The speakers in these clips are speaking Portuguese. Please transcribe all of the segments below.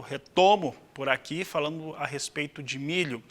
Retomo por aqui falando a respeito de milho.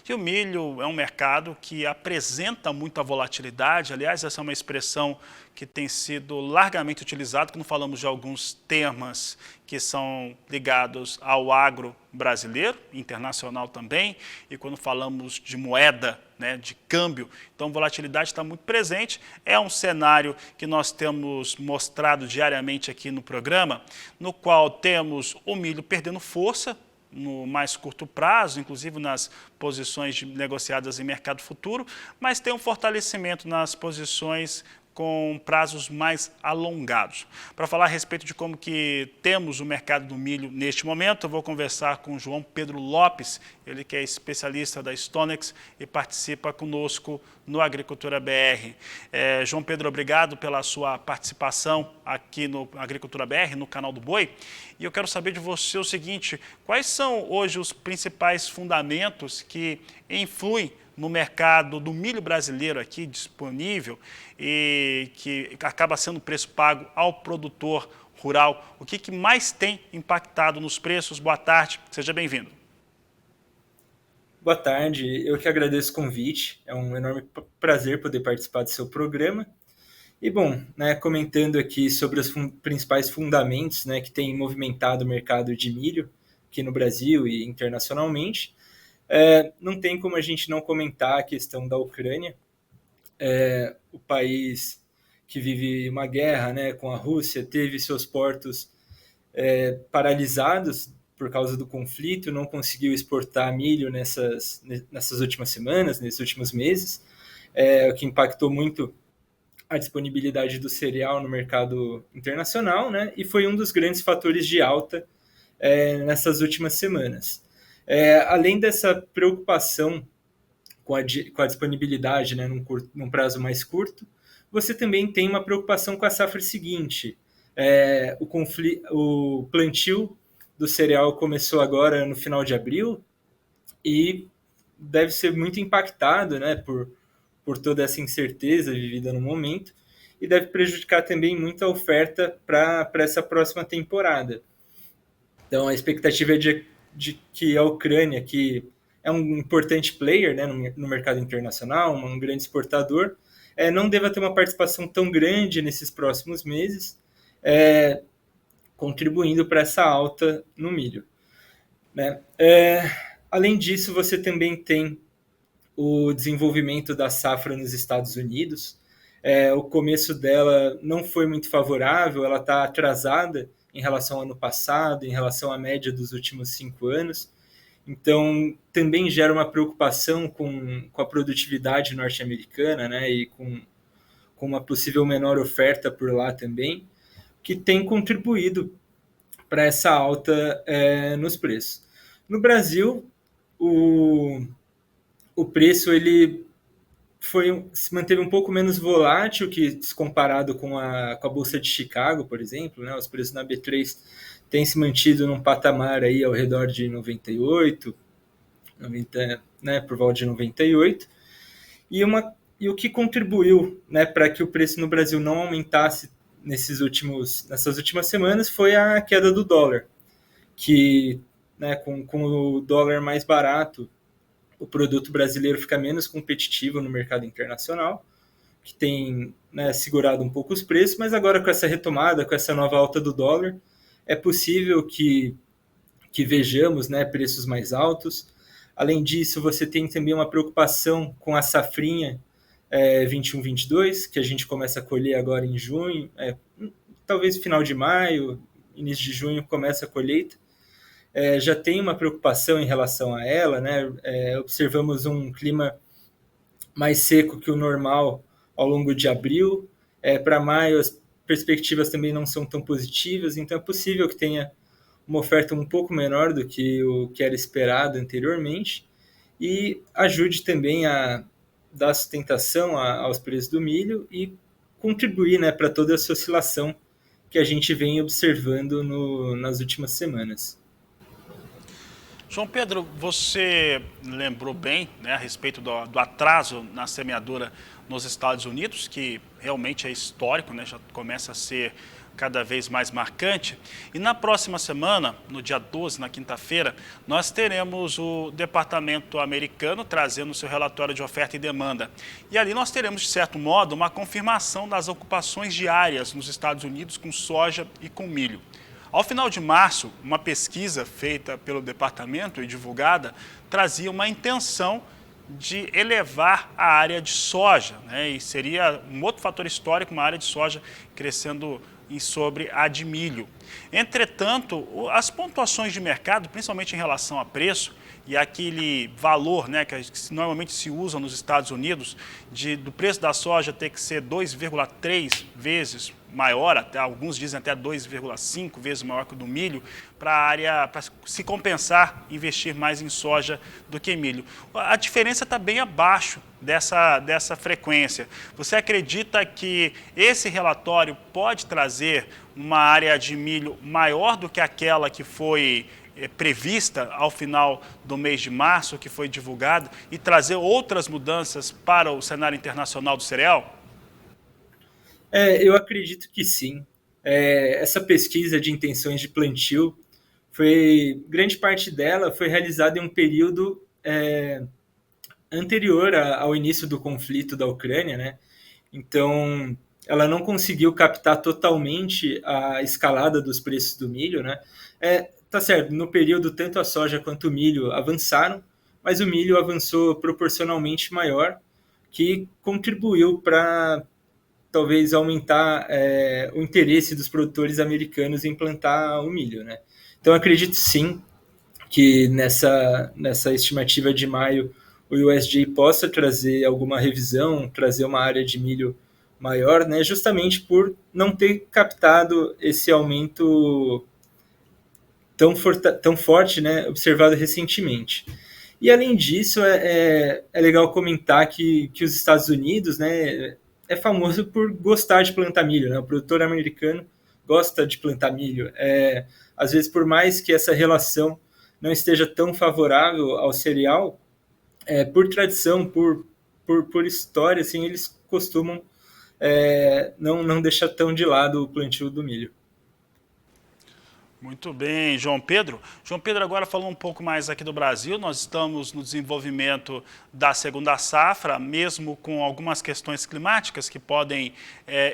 E o milho é um mercado que apresenta muita volatilidade. Aliás, essa é uma expressão que tem sido largamente utilizada quando falamos de alguns temas que são ligados ao agro brasileiro, internacional também, e quando falamos de moeda, de câmbio. Então, volatilidade está muito presente. É um cenário que nós temos mostrado diariamente aqui no programa, no qual temos o milho perdendo força no mais curto prazo, inclusive nas posições negociadas em mercado futuro, mas tem um fortalecimento nas posições com prazos mais alongados. Para falar a respeito de como que temos o mercado do milho neste momento, eu vou conversar com o João Pedro Lopes, ele que é especialista da Stonex e participa conosco no Agricultura BR. João Pedro, obrigado pela sua participação aqui no Agricultura BR, no canal do Boi. E eu quero saber de você o seguinte, quais são hoje os principais fundamentos que influem no mercado do milho brasileiro aqui disponível e que acaba sendo o preço pago ao produtor rural? O que mais tem impactado nos preços? Boa tarde, seja bem-vindo. Boa tarde, eu que agradeço o convite, é um enorme prazer poder participar do seu programa. E bom, comentando aqui sobre os principais fundamentos que têm movimentado o mercado de milho aqui no Brasil e internacionalmente, não tem como a gente não comentar a questão da Ucrânia, o país que vive uma guerra com a Rússia, teve seus portos paralisados por causa do conflito, não conseguiu exportar milho nessas últimas semanas, nesses últimos meses, o que impactou muito a disponibilidade do cereal no mercado internacional, e foi um dos grandes fatores de alta nessas últimas semanas. Além dessa preocupação com a disponibilidade num prazo mais curto, você também tem uma preocupação com a safra seguinte. O plantio do cereal começou agora no final de abril e deve ser muito impactado por toda essa incerteza vivida no momento e deve prejudicar também muito a oferta para essa próxima temporada. Então, a expectativa é de que a Ucrânia, que é um importante player no mercado internacional, um grande exportador, não deva ter uma participação tão grande nesses próximos meses, contribuindo para essa alta no milho. Além disso, você também tem o desenvolvimento da safra nos Estados Unidos. O começo dela não foi muito favorável, ela está atrasada em relação ao ano passado, em relação à média dos últimos 5 anos. Então, também gera uma preocupação com a produtividade norte-americana, e com uma possível menor oferta por lá também, que tem contribuído para essa alta nos preços. No Brasil, o preço ele se manteve um pouco menos volátil que se comparado com a Bolsa de Chicago, por exemplo. Os preços na B3 têm se mantido num patamar aí ao redor de 98, 90, por volta de 98. E o que contribuiu para que o preço no Brasil não aumentasse nessas últimas semanas foi a queda do dólar, que com o dólar mais barato, o produto brasileiro fica menos competitivo no mercado internacional, que tem segurado um pouco os preços, mas agora com essa retomada, com essa nova alta do dólar, é possível que vejamos preços mais altos. Além disso, você tem também uma preocupação com a safrinha 21-22, que a gente começa a colher agora em junho, talvez final de maio, início de junho começa a colheita. Já tem uma preocupação em relação a ela, observamos um clima mais seco que o normal ao longo de abril. Para maio, as perspectivas também não são tão positivas, então é possível que tenha uma oferta um pouco menor do que o que era esperado anteriormente e ajude também a dar sustentação aos preços do milho e contribuir para toda essa oscilação que a gente vem observando nas últimas semanas. João Pedro, você lembrou bem, né, a respeito do atraso na semeadura nos Estados Unidos, que realmente é histórico, né, já começa a ser cada vez mais marcante. E na próxima semana, no dia 12, na quinta-feira, nós teremos o Departamento americano trazendo o seu relatório de oferta e demanda. E ali nós teremos, de certo modo, uma confirmação das ocupações diárias nos Estados Unidos com soja e com milho. Ao final de março, uma pesquisa feita pelo departamento e divulgada trazia uma intenção de elevar a área de soja, né? E seria um outro fator histórico, uma área de soja crescendo sobre a de milho. Entretanto, as pontuações de mercado, principalmente em relação a preço, e aquele valor, né, que normalmente se usa nos Estados Unidos, do preço da soja ter que ser 2,3 vezes maior, até alguns dizem até 2,5 vezes maior que o do milho, para se compensar investir mais em soja do que em milho. A diferença está bem abaixo dessa frequência. Você acredita que esse relatório pode trazer uma área de milho maior do que aquela que foi prevista ao final do mês de março, que foi divulgado, e trazer outras mudanças para o cenário internacional do cereal? Eu acredito que sim. Essa pesquisa de intenções de plantio, grande parte dela foi realizada em um período anterior ao início do conflito da Ucrânia, né? Então, ela não conseguiu captar totalmente a escalada dos preços do milho, né? Tá certo, no período tanto a soja quanto o milho avançaram, mas o milho avançou proporcionalmente maior, que contribuiu para talvez aumentar o interesse dos produtores americanos em plantar o milho, né? Então, acredito sim que nessa estimativa de maio o USDA possa trazer alguma revisão, trazer uma área de milho maior, né? Justamente por não ter captado esse aumento tão forte, né? Observado recentemente. E além disso, é legal comentar que os Estados Unidos, né, é famoso por gostar de plantar milho, né? O produtor americano gosta de plantar milho. Às vezes, por mais que essa relação não esteja tão favorável ao cereal, por tradição, por história, assim, eles costumam não deixar tão de lado o plantio do milho. Muito bem, João Pedro. João Pedro, agora falando um pouco mais aqui do Brasil, nós estamos no desenvolvimento da segunda safra, mesmo com algumas questões climáticas que podem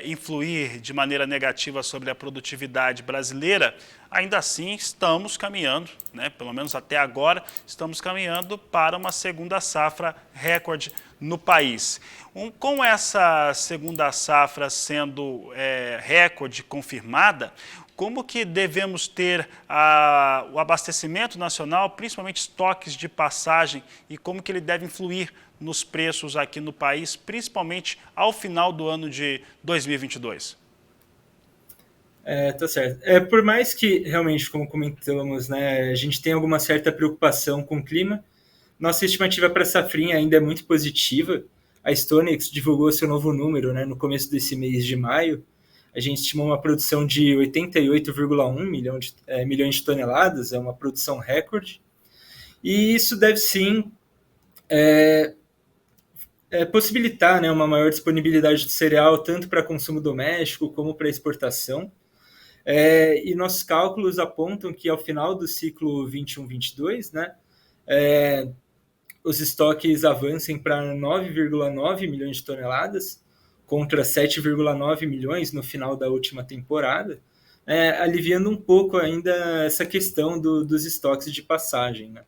influir de maneira negativa sobre a produtividade brasileira. Ainda assim, estamos caminhando, né, pelo menos até agora, estamos caminhando para uma segunda safra recorde no país. Com essa segunda safra sendo recorde confirmada, como que devemos ter o abastecimento nacional, principalmente estoques de passagem, e como que ele deve influir nos preços aqui no país, principalmente ao final do ano de 2022? Tá certo. Por mais que, realmente, como comentamos, né, a gente tem alguma certa preocupação com o clima, nossa estimativa para a safrinha ainda é muito positiva. A Stonex divulgou seu novo número, né, no começo desse mês de maio. A gente estimou uma produção de 88,1 milhões de toneladas, é uma produção recorde. E isso deve sim possibilitar, né, uma maior disponibilidade de cereal, tanto para consumo doméstico como para exportação. E nossos cálculos apontam que ao final do ciclo 21-22, né, os estoques avancem para 9,9 milhões de toneladas, contra 7,9 milhões no final da última temporada, aliviando um pouco ainda essa questão dos estoques de passagem, né?